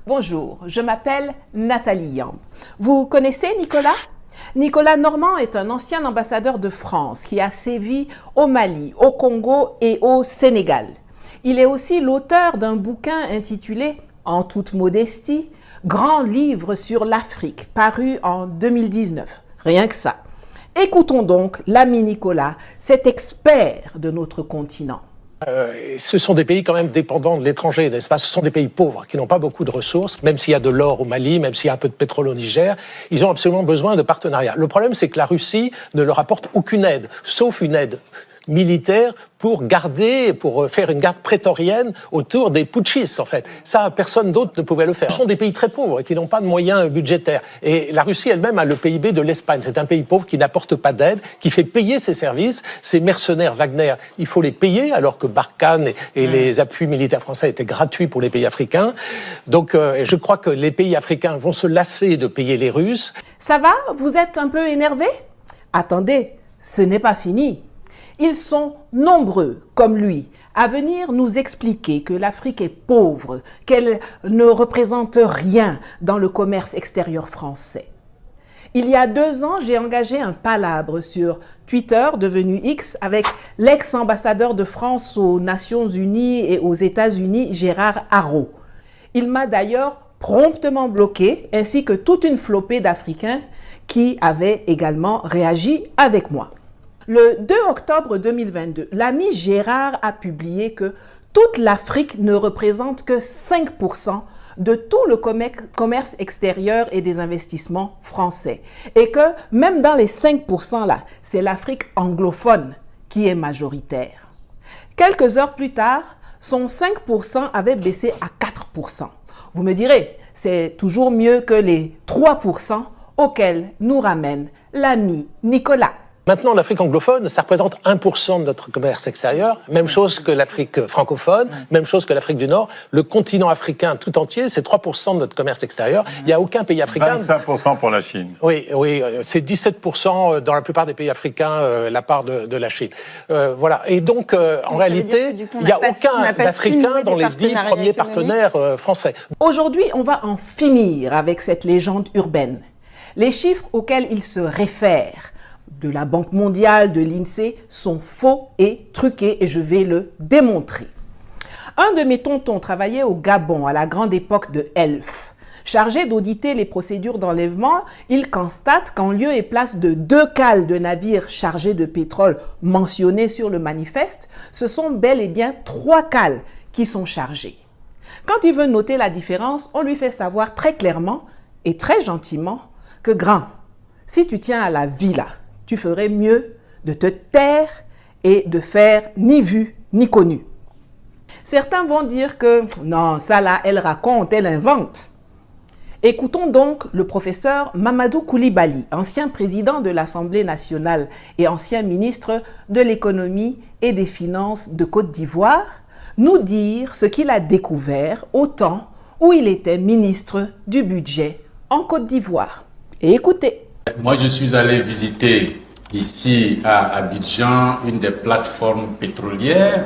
Bonjour, je m'appelle Nathalie Yamb. Vous connaissez Nicolas? Nicolas Normand est un ancien ambassadeur de France qui a sévi au Mali, au Congo et au Sénégal. Il est aussi l'auteur d'un bouquin intitulé, en toute modestie, Grand livre sur l'Afrique, paru en 2019. Rien que ça. Écoutons donc l'ami Nicolas, cet expert de notre continent. Ce sont des pays quand même dépendants de l'étranger, n'est-ce pas? Ce sont des pays pauvres qui n'ont pas beaucoup de ressources, même s'il y a de l'or au Mali, même s'il y a un peu de pétrole au Niger, ils ont absolument besoin de partenariats. Le problème, c'est que la Russie ne leur apporte aucune aide, sauf une aide militaire pour faire une garde prétorienne autour des putschistes, en fait. Ça, personne d'autre ne pouvait le faire. Ce sont des pays très pauvres et qui n'ont pas de moyens budgétaires. Et la Russie elle-même a le PIB de l'Espagne. C'est un pays pauvre qui n'apporte pas d'aide, qui fait payer ses services. Ces mercenaires Wagner, il faut les payer, alors que Barkhane et les appuis militaires français étaient gratuits pour les pays africains. Donc, je crois que les pays africains vont se lasser de payer les Russes. Ça va? Vous êtes un peu énervé? Attendez, ce n'est pas fini. Ils sont nombreux, comme lui, à venir nous expliquer que l'Afrique est pauvre, qu'elle ne représente rien dans le commerce extérieur français. Il y a 2 ans, j'ai engagé un palabre sur Twitter, devenu X, avec l'ex-ambassadeur de France aux Nations Unies et aux États-Unis, Gérard Haraud. Il m'a d'ailleurs promptement bloqué, ainsi que toute une flopée d'Africains qui avaient également réagi avec moi. Le 2 octobre 2022, l'ami Gérard a publié que toute l'Afrique ne représente que 5% de tout le commerce extérieur et des investissements français. Et que même dans les 5% là, c'est l'Afrique anglophone qui est majoritaire. Quelques heures plus tard, son 5% avait baissé à 4%. Vous me direz, c'est toujours mieux que les 3% auxquels nous ramène l'ami Nicolas. Maintenant, l'Afrique anglophone, ça représente 1% de notre commerce extérieur. Même chose que l'Afrique francophone, même chose que l'Afrique du Nord. Le continent africain tout entier, c'est 3% de notre commerce extérieur. Il n'y a aucun pays africain... 25% pour la Chine. Oui, c'est 17% dans la plupart des pays africains, la part de la Chine. Voilà. Et donc, en réalité, il n'y a aucun Africain dans les 10 premiers partenaires français. Aujourd'hui, on va en finir avec cette légende urbaine. Les chiffres auxquels il se réfère de la Banque mondiale, de l'INSEE, sont faux et truqués et je vais le démontrer. Un de mes tontons travaillait au Gabon à la grande époque de Elf. Chargé d'auditer les procédures d'enlèvement, il constate qu'en lieu et place de 2 cales de navires chargés de pétrole mentionnés sur le manifeste, ce sont bel et bien 3 cales qui sont chargées. Quand il veut noter la différence, on lui fait savoir très clairement et très gentiment que grand, si tu tiens à la vie là, tu ferais mieux de te taire et de faire ni vu ni connu. Certains vont dire que non, ça là, elle raconte, elle invente. Écoutons donc le professeur Mamadou Koulibaly, ancien président de l'Assemblée nationale et ancien ministre de l'économie et des finances de Côte d'Ivoire, nous dire ce qu'il a découvert au temps où il était ministre du budget en Côte d'Ivoire. Et écoutez. Moi, je suis allé visiter ici à Abidjan une des plateformes pétrolières,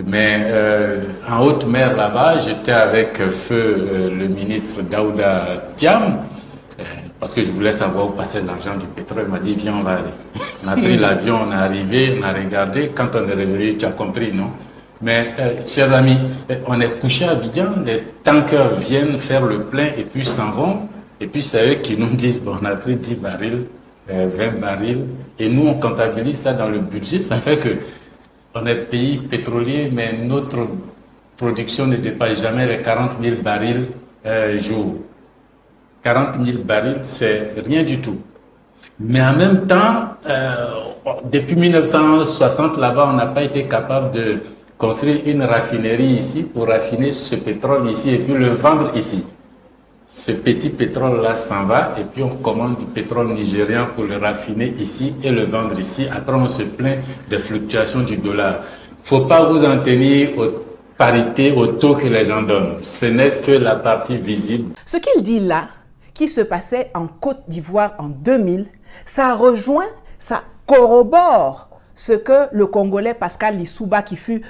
mais en haute mer là-bas, j'étais avec feu le ministre Daouda Thiam, parce que je voulais savoir où passait l'argent du pétrole. Il m'a dit, viens, on va aller. On a pris l'avion, on est arrivé, on a regardé. Quand on est revenu, tu as compris, non? Mais, chers amis, on est couché à Abidjan, les tankers viennent faire le plein et puis s'en vont. Et puis c'est eux qui nous disent, bon, on a pris 10 barils, 20 barils, et nous on comptabilise ça dans le budget. Ça fait que on est pays pétrolier, mais notre production ne dépasse jamais les 40 000 barils jour. 40 000 barils, c'est rien du tout. Mais en même temps, depuis 1960, là-bas, on n'a pas été capable de construire une raffinerie ici pour raffiner ce pétrole ici et puis le vendre ici. Ce petit pétrole-là s'en va et puis on commande du pétrole nigérian pour le raffiner ici et le vendre ici. Après, on se plaint des fluctuations du dollar. Faut pas vous en tenir aux parités, au taux que les gens donnent. Ce n'est que la partie visible. Ce qu'il dit là, qui se passait en Côte d'Ivoire en 2000, ça rejoint, ça corrobore ce que le Congolais Pascal Lissouba, qui fut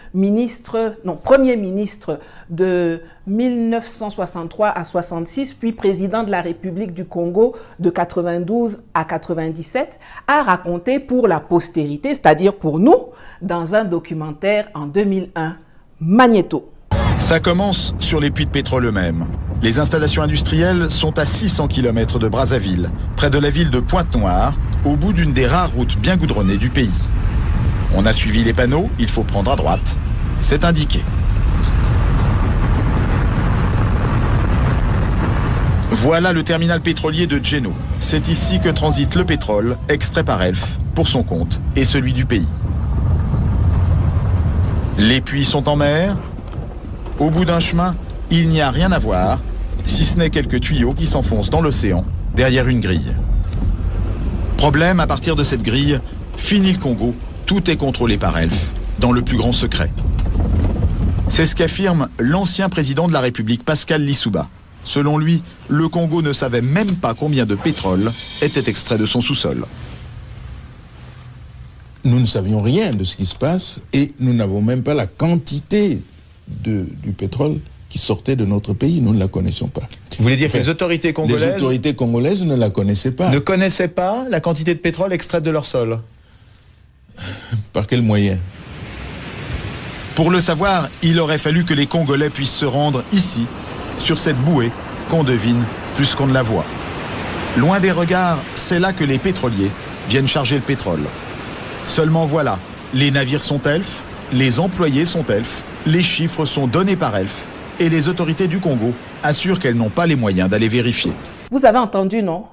premier ministre de 1963 à 66, puis président de la République du Congo de 92 à 97, a raconté pour la postérité, c'est-à-dire pour nous, dans un documentaire en 2001, Magnéto. Ça commence sur les puits de pétrole eux-mêmes. Les installations industrielles sont à 600 km de Brazzaville, près de la ville de Pointe-Noire, au bout d'une des rares routes bien goudronnées du pays. On a suivi les panneaux, il faut prendre à droite. C'est indiqué. Voilà le terminal pétrolier de Djeno. C'est ici que transite le pétrole, extrait par Elf, pour son compte et celui du pays. Les puits sont en mer. Au bout d'un chemin, il n'y a rien à voir, si ce n'est quelques tuyaux qui s'enfoncent dans l'océan, derrière une grille. Problème, à partir de cette grille, fini le Congo, tout est contrôlé par Elf, dans le plus grand secret. C'est ce qu'affirme l'ancien président de la République, Pascal Lissouba. Selon lui, le Congo ne savait même pas combien de pétrole était extrait de son sous-sol. Nous ne savions rien de ce qui se passe et nous n'avons même pas la quantité du pétrole qui sortait de notre pays. Nous ne la connaissions pas. Vous voulez dire que les autorités congolaises ne la connaissaient pas. Ne connaissaient pas la quantité de pétrole extraite de leur sol? Par quel moyen? Pour le savoir, il aurait fallu que les Congolais puissent se rendre ici, sur cette bouée qu'on devine plus qu'on ne la voit. Loin des regards, c'est là que les pétroliers viennent charger le pétrole. Seulement voilà, les navires sont elfes, les employés sont elfes, les chiffres sont donnés par Elf et les autorités du Congo assurent qu'elles n'ont pas les moyens d'aller vérifier. Vous avez entendu, non?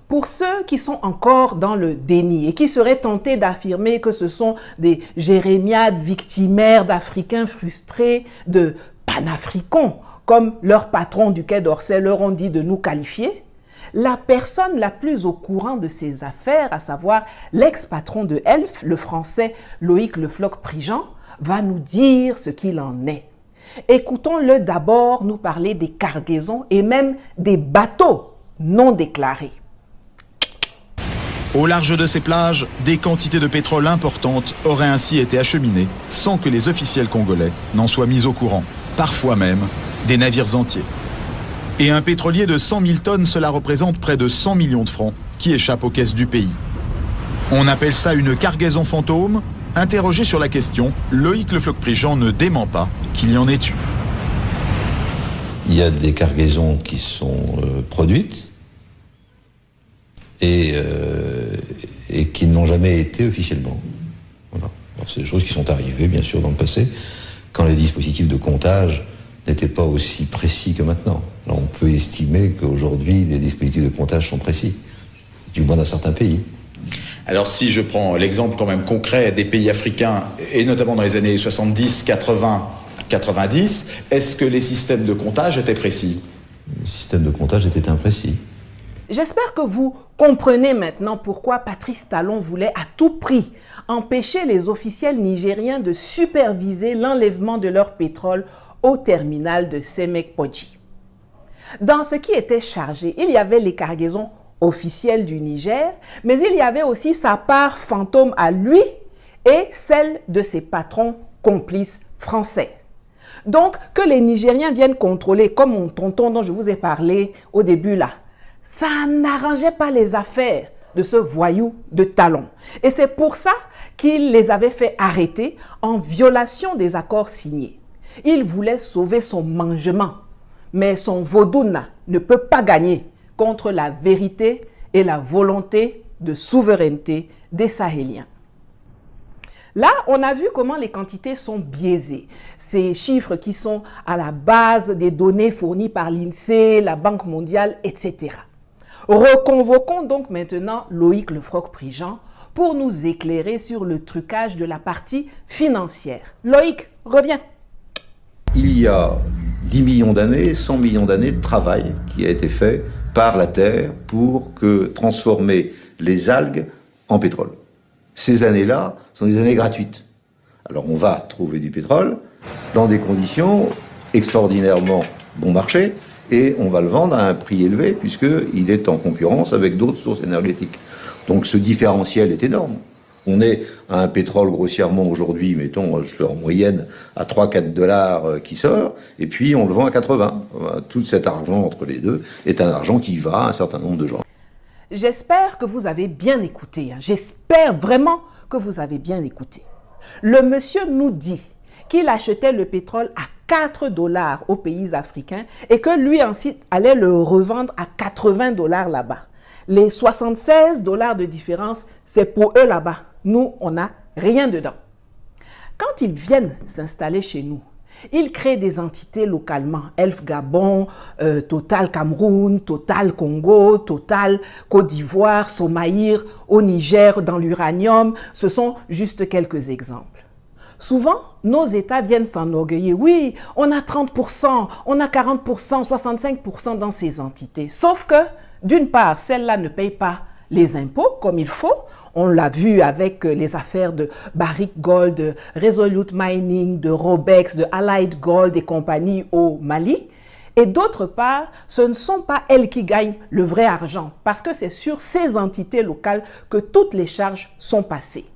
Pour ceux qui sont encore dans le déni et qui seraient tentés d'affirmer que ce sont des jérémiades victimaires d'Africains frustrés, de panafricains, comme leurs patrons du Quai d'Orsay leur ont dit de nous qualifier, la personne la plus au courant de ces affaires, à savoir l'ex-patron de Elf, le français Loïc Le Floch-Prigent, va nous dire ce qu'il en est. Écoutons-le d'abord nous parler des cargaisons et même des bateaux non déclarés. Au large de ces plages, des quantités de pétrole importantes auraient ainsi été acheminées sans que les officiels congolais n'en soient mis au courant, parfois même des navires entiers. Et un pétrolier de 100 000 tonnes, cela représente près de 100 millions de francs qui échappent aux caisses du pays. On appelle ça une cargaison fantôme. Interrogé sur la question, Loïc Le Floch-Prigent ne dément pas qu'il y en ait eu. Il y a des cargaisons qui sont produites et qui n'ont jamais été officiellement. Voilà. Alors, c'est des choses qui sont arrivées, bien sûr, dans le passé, quand les dispositifs de comptage n'étaient pas aussi précis que maintenant. Là, on peut estimer qu'aujourd'hui, les dispositifs de comptage sont précis, du moins dans certains pays. Alors si je prends l'exemple quand même concret des pays africains, et notamment dans les années 70, 80, 90, est-ce que les systèmes de comptage étaient précis? Le système de comptage était imprécis. J'espère que vous comprenez maintenant pourquoi Patrice Talon voulait à tout prix empêcher les officiels nigériens de superviser l'enlèvement de leur pétrole au terminal de Semek-Podji. Dans ce qui était chargé, il y avait les cargaisons officielles du Niger, mais il y avait aussi sa part fantôme à lui et celle de ses patrons complices français. Donc, que les Nigériens viennent contrôler, comme mon tonton dont je vous ai parlé au début là, ça n'arrangeait pas les affaires de ce voyou de Talon. Et c'est pour ça qu'il les avait fait arrêter en violation des accords signés. Il voulait sauver son mangement, mais son vaudouna ne peut pas gagner contre la vérité et la volonté de souveraineté des Sahéliens. Là, on a vu comment les quantités sont biaisées. Ces chiffres qui sont à la base des données fournies par l'INSEE, la Banque mondiale, etc. Reconvoquons donc maintenant Loïc Le Floch-Prigent pour nous éclairer sur le trucage de la partie financière. Loïc, reviens. Il y a 10 millions d'années, 100 millions d'années de travail qui a été fait par la Terre pour transformer les algues en pétrole. Ces années-là sont des années gratuites. Alors on va trouver du pétrole dans des conditions extraordinairement bon marché et on va le vendre à un prix élevé puisqu'il est en concurrence avec d'autres sources énergétiques. Donc ce différentiel est énorme. On est à un pétrole grossièrement aujourd'hui, mettons, en moyenne, à 3-4 dollars qui sort, et puis on le vend à 80. Tout cet argent entre les deux est un argent qui va à un certain nombre de gens. J'espère que vous avez bien écouté. J'espère vraiment que vous avez bien écouté. Le monsieur nous dit qu'il achetait le pétrole à 4 dollars aux pays africains et que lui ensuite allait le revendre à 80 dollars là-bas. Les 76 dollars de différence, c'est pour eux là-bas. Nous, on n'a rien dedans. Quand ils viennent s'installer chez nous, ils créent des entités localement. Elf Gabon, Total Cameroun, Total Congo, Total Côte d'Ivoire, Somaïr, au Niger, dans l'uranium. Ce sont juste quelques exemples. Souvent, nos États viennent s'enorgueillir. Oui, on a 30%, on a 40%, 65% dans ces entités. Sauf que, d'une part, celles-là ne payent pas les impôts comme il faut. On l'a vu avec les affaires de Barrick Gold, de Resolute Mining, de Robex, de Allied Gold et compagnie au Mali. Et d'autre part, ce ne sont pas elles qui gagnent le vrai argent parce que c'est sur ces entités locales que toutes les charges sont passées.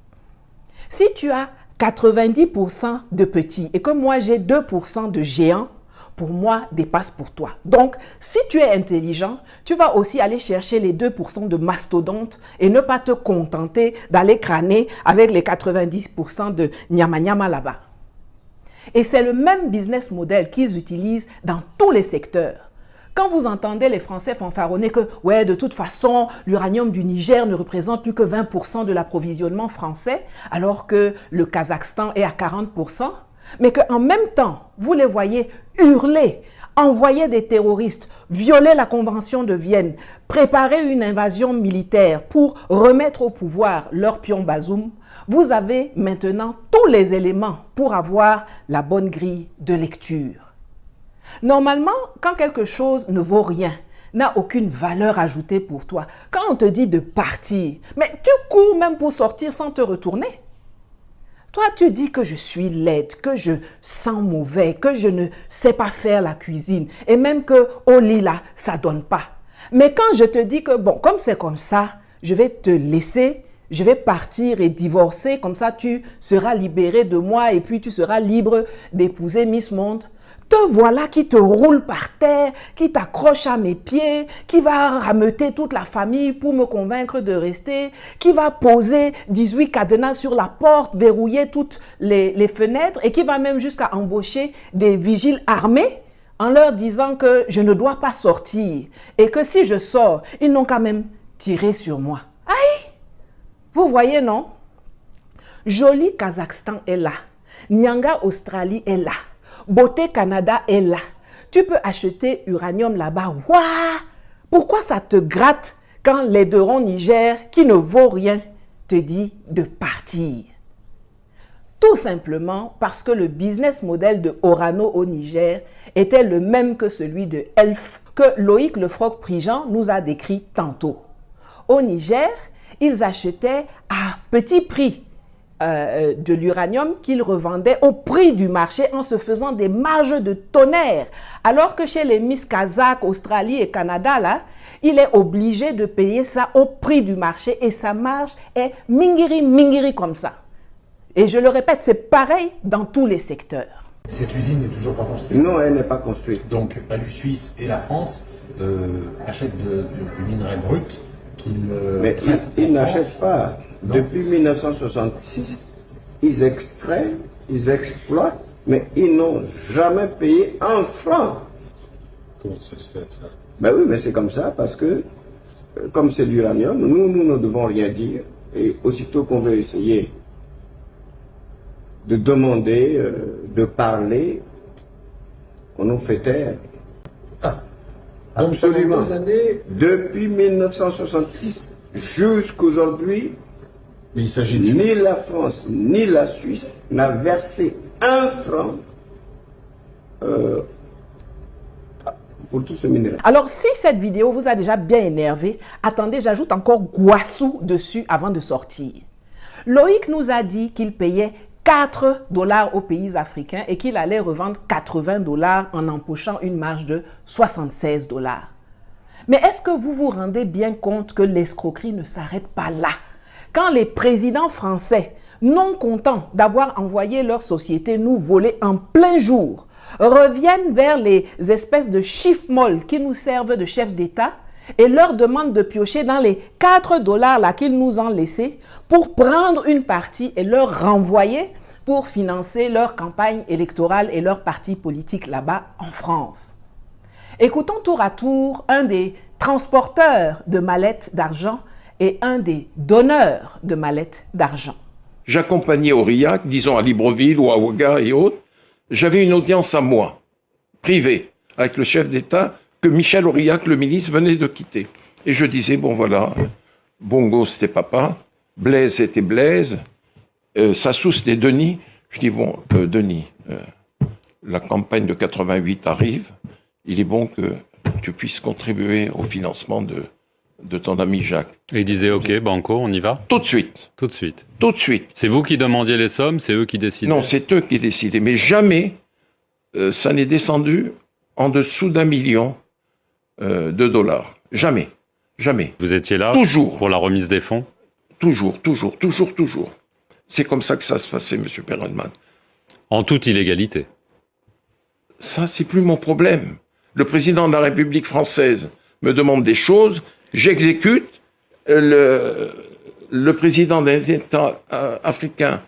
Si tu as 90% de petits et que moi j'ai 2% de géants, pour moi, dépasse pour toi. Donc, si tu es intelligent, tu vas aussi aller chercher les 2% de mastodontes et ne pas te contenter d'aller crâner avec les 90% de nyama nyama là-bas. Et c'est le même business model qu'ils utilisent dans tous les secteurs. Quand vous entendez les Français fanfaronner que, ouais, de toute façon, l'uranium du Niger ne représente plus que 20% de l'approvisionnement français, alors que le Kazakhstan est à 40%, mais qu'en même temps, vous les voyez hurler, envoyer des terroristes, violer la Convention de Vienne, préparer une invasion militaire pour remettre au pouvoir leur pion Bazoum, vous avez maintenant tous les éléments pour avoir la bonne grille de lecture. Normalement, quand quelque chose ne vaut rien, n'a aucune valeur ajoutée pour toi, quand on te dit de partir, mais tu cours même pour sortir sans te retourner. Toi, tu dis que je suis laide, que je sens mauvais, que je ne sais pas faire la cuisine et même que au lit là, ça donne pas. Mais quand je te dis que bon, comme c'est comme ça, je vais te laisser, je vais partir et divorcer, comme ça tu seras libéré de moi et puis tu seras libre d'épouser Miss Monde. Te voilà qui te roule par terre, qui t'accroche à mes pieds, qui va rameuter toute la famille pour me convaincre de rester, qui va poser 18 cadenas sur la porte, verrouiller toutes les fenêtres et qui va même jusqu'à embaucher des vigiles armés en leur disant que je ne dois pas sortir et que si je sors, ils n'ont qu'à même tirer sur moi. Aïe! Vous voyez, non? Joli Kazakhstan est là. Nyanga Australie est là. Beauté Canada est là. Tu peux acheter uranium là-bas. Waouh! Pourquoi ça te gratte quand l'aideron Niger, qui ne vaut rien, te dit de partir? Tout simplement parce que le business model de Orano au Niger était le même que celui de Elf, que Loïc Lefroc-Prigent nous a décrit tantôt. Au Niger, ils achetaient à petit prix de l'uranium qu'ils revendaient au prix du marché en se faisant des marges de tonnerre. Alors que chez les Miss Kazakh, Australie et Canada, là, il est obligé de payer ça au prix du marché et sa marge est mingiri comme ça. Et je le répète, c'est pareil dans tous les secteurs. Cette usine n'est toujours pas construite. Non, elle n'est pas construite. Donc la Suisse et la France achètent du minerai brut qu'ils mais ils n'achètent pas. Non. Depuis 1966, ils extraient, ils exploitent, mais ils n'ont jamais payé un franc. Comment ça se fait, ça? Ben oui, mais c'est comme ça, parce que, comme c'est l'uranium, nous ne devons rien dire. Et aussitôt qu'on veut essayer de demander, de parler, on nous fait taire. Ah. Absolument. Donc, pendant des années... Depuis 1966 jusqu'aujourd'hui, Mais il s'agit ni la France ni la Suisse n'a versé un franc pour tout ce minerai. Alors, si cette vidéo vous a déjà bien énervé, attendez, j'ajoute encore Guassou dessus avant de sortir. Loïc nous a dit qu'il payait 4 dollars aux pays africains et qu'il allait revendre 80 dollars en empochant une marge de 76 dollars. Mais est-ce que vous vous rendez bien compte que l'escroquerie ne s'arrête pas là? quand les présidents français, non contents d'avoir envoyé leur société nous voler en plein jour, reviennent vers les espèces de chiffres molles qui nous servent de chefs d'État et leur demandent de piocher dans les 4 $ là qu'ils nous ont laissés pour prendre une partie et leur renvoyer pour financer leur campagne électorale et leur parti politique là-bas en France. Écoutons tour à tour un des transporteurs de mallettes d'argent et un des donneurs de mallettes d'argent. J'accompagnais Aurillac, disons à Libreville ou à Ouaga et autres. J'avais une audience à moi, privée, avec le chef d'État que Michel Aurillac, le ministre, venait de quitter. Et je disais, bon voilà, Bongo c'était papa, Blaise c'était Blaise, Sassou c'était Denis. Je dis, bon, Denis, la campagne de 88 arrive, il est bon que tu puisses contribuer au financement de ton ami Jacques. Et il disait, ok, Banco, on y va? Tout de suite. Tout de suite. Tout de suite. C'est vous qui demandiez les sommes, c'est eux qui décidaient? Non, c'est eux qui décidaient. Mais jamais ça n'est descendu en dessous d'1 million de dollars. Jamais. Jamais. Vous étiez là? Toujours. Pour la remise des fonds? Toujours, toujours, toujours, toujours. C'est comme ça que ça se passait, M. Perelman. En toute illégalité? Ça, c'est plus mon problème. Le président de la République française me demande des choses, j'exécute. Le président des États africains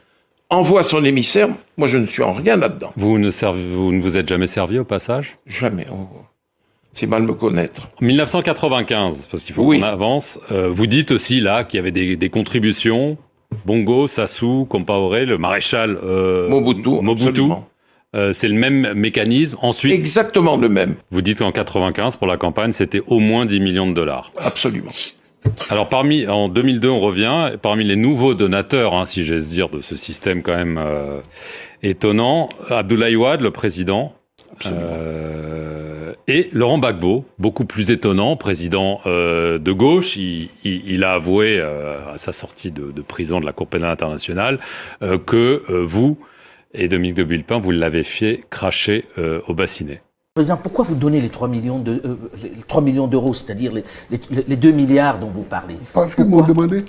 envoie son émissaire. Moi, je ne suis en rien là-dedans. Vous ne vous êtes jamais servi au passage? Jamais. Oh. C'est mal me connaître. En 1995, parce qu'il faut qu'on avance, vous dites aussi là qu'il y avait des contributions. Bongo, Sassou, Compaoré, le maréchal Mobutu. C'est le même mécanisme. Ensuite, exactement le même. Vous dites qu'en 95, pour la campagne, c'était au moins 10 millions de dollars. Absolument. Alors, en 2002, on revient, parmi les nouveaux donateurs, si j'ose dire, de ce système quand même étonnant, Abdoulaye Wade, le président, et Laurent Gbagbo, beaucoup plus étonnant, président de gauche. Il a avoué à sa sortie de prison de la Cour pénale internationale que vous et Dominique de Villepin, vous l'avez fait cracher au bassinet. Président, pourquoi vous donnez les 3 millions d'euros, c'est-à-dire les 2 milliards dont vous parlez? Parce qu'ils m'ont demandé.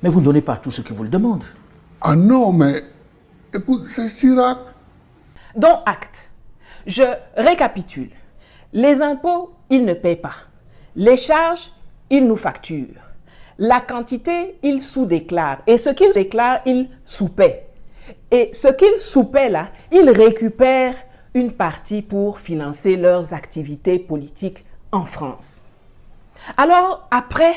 Mais vous ne donnez pas à tous ceux qui vous le demandent. Ah non, mais écoute, c'est Chirac. Dont acte. Je récapitule. Les impôts, ils ne paient pas. Les charges, ils nous facturent. La quantité, ils sous-déclarent. Et ce qu'ils déclarent, ils sous-paient. Et ce qu'ils sous-paient là, ils récupèrent une partie pour financer leurs activités politiques en France. Alors après,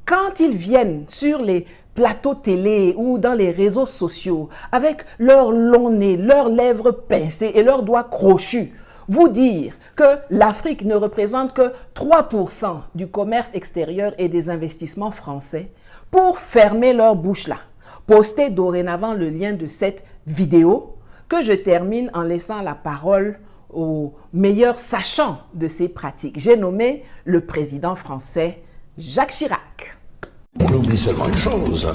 quand ils viennent sur les plateaux télé ou dans les réseaux sociaux avec leur long nez, leurs lèvres pincées et leurs doigts crochus, vous dire que l'Afrique ne représente que 3% du commerce extérieur et des investissements français, pour fermer leur bouche là, postez dorénavant le lien de cette vidéo que je termine en laissant la parole au meilleur sachant de ces pratiques. J'ai nommé le président français Jacques Chirac. On oublie seulement une chose,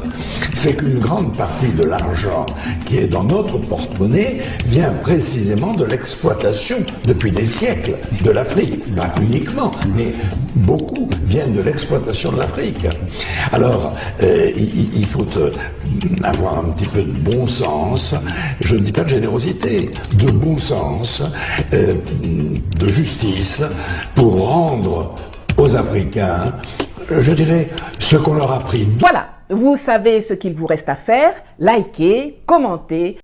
c'est qu'une grande partie de l'argent qui est dans notre porte-monnaie vient précisément de l'exploitation, depuis des siècles, de l'Afrique. Pas uniquement, mais beaucoup viennent de l'exploitation de l'Afrique. Alors, il faut avoir un petit peu de bon sens, je ne dis pas de générosité, de bon sens, de justice, pour rendre aux Africains, je dirais, ce qu'on leur a pris. Voilà, vous savez ce qu'il vous reste à faire. Likez, commentez,